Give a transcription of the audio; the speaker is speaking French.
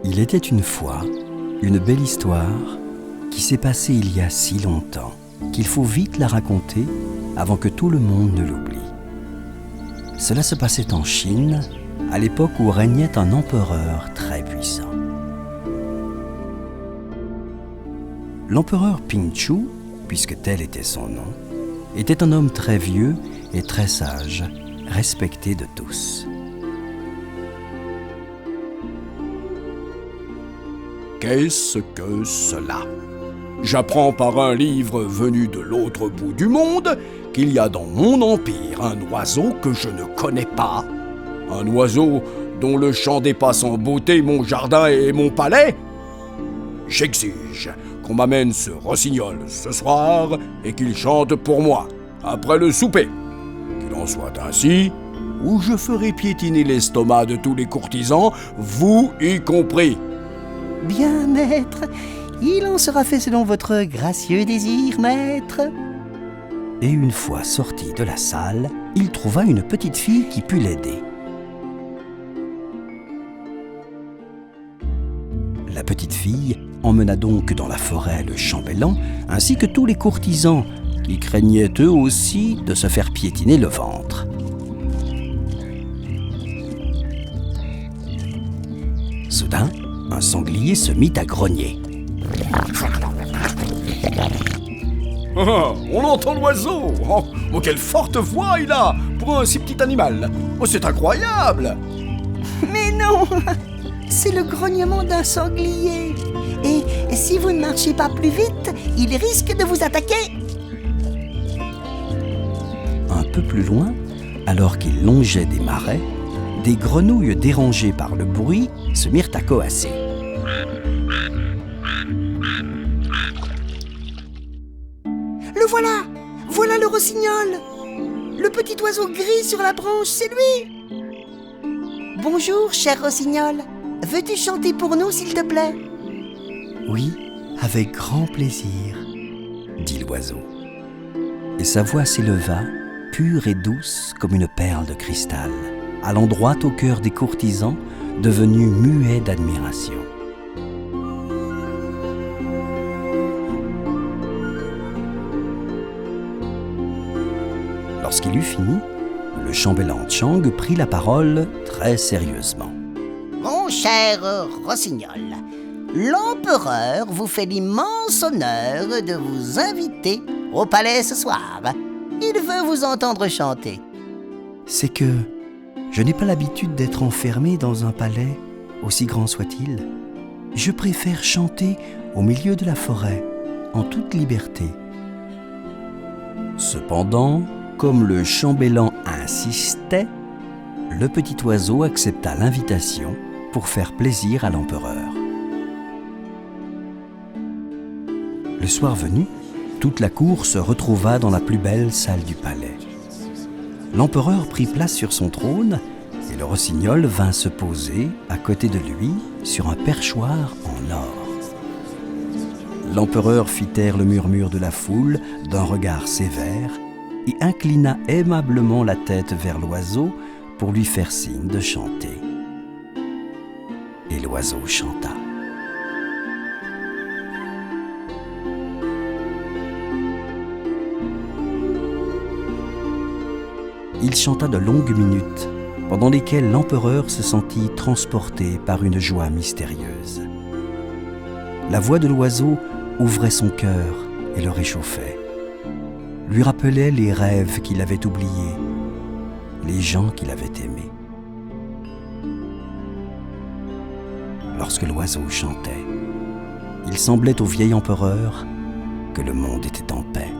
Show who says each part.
Speaker 1: Il était une fois une belle histoire qui s'est passée il y a si longtemps qu'il faut vite la raconter avant que tout le monde ne l'oublie. Cela se passait en Chine, à l'époque où régnait un empereur très puissant. L'empereur Pingchu, puisque tel était son nom, était un homme très vieux et très sage, respecté de tous.
Speaker 2: Qu'est-ce que cela ? J'apprends par un livre venu de l'autre bout du monde qu'il y a dans mon empire un oiseau que je ne connais pas. Un oiseau dont le chant dépasse en beauté mon jardin et mon palais. J'exige qu'on m'amène ce rossignol ce soir et qu'il chante pour moi, après le souper. Qu'il en soit ainsi, ou je ferai piétiner l'estomac de tous les courtisans, vous y compris.
Speaker 3: Bien, maître, il en sera fait selon votre gracieux désir, maître.
Speaker 1: Et une fois sorti de la salle, il trouva une petite fille qui put l'aider. La petite fille emmena donc dans la forêt le chambellan, ainsi que tous les courtisans, qui craignaient eux aussi de se faire piétiner le ventre. Soudain, un sanglier se mit à grogner.
Speaker 2: On entend l'oiseau. Oh, quelle forte voix il a pour un si petit animal. Oh, c'est incroyable.
Speaker 3: Mais non, c'est le grognement d'un sanglier. Et si vous ne marchez pas plus vite, il risque de vous attaquer.
Speaker 1: Un peu plus loin, alors qu'il longeait des marais, des grenouilles dérangées par le bruit se mirent à coasser.
Speaker 3: Le voilà, voilà le rossignol. Le petit oiseau gris sur la branche, c'est lui. Bonjour, cher rossignol. Veux-tu chanter pour nous, s'il te plaît ?
Speaker 1: Oui, avec grand plaisir, dit l'oiseau. Et sa voix s'éleva, pure et douce comme une perle de cristal, allant droit au cœur des courtisans, devenus muets d'admiration. Lorsqu'il eut fini, le chambellan Chang prit la parole très sérieusement.
Speaker 3: Mon cher rossignol, l'empereur vous fait l'immense honneur de vous inviter au palais ce soir. Il veut vous entendre chanter.
Speaker 1: C'est que je n'ai pas l'habitude d'être enfermé dans un palais, aussi grand soit-il. Je préfère chanter au milieu de la forêt, en toute liberté. Cependant, comme le chambellan insistait, le petit oiseau accepta l'invitation pour faire plaisir à l'empereur. Le soir venu, toute la cour se retrouva dans la plus belle salle du palais. L'empereur prit place sur son trône et le rossignol vint se poser à côté de lui sur un perchoir en or. L'empereur fit taire le murmure de la foule d'un regard sévère et inclina aimablement la tête vers l'oiseau pour lui faire signe de chanter. Et l'oiseau chanta. Il chanta de longues minutes, pendant lesquelles l'empereur se sentit transporté par une joie mystérieuse. La voix de l'oiseau ouvrait son cœur et le réchauffait, lui rappelait les rêves qu'il avait oubliés, les gens qu'il avait aimés. Lorsque l'oiseau chantait, il semblait au vieil empereur que le monde était en paix.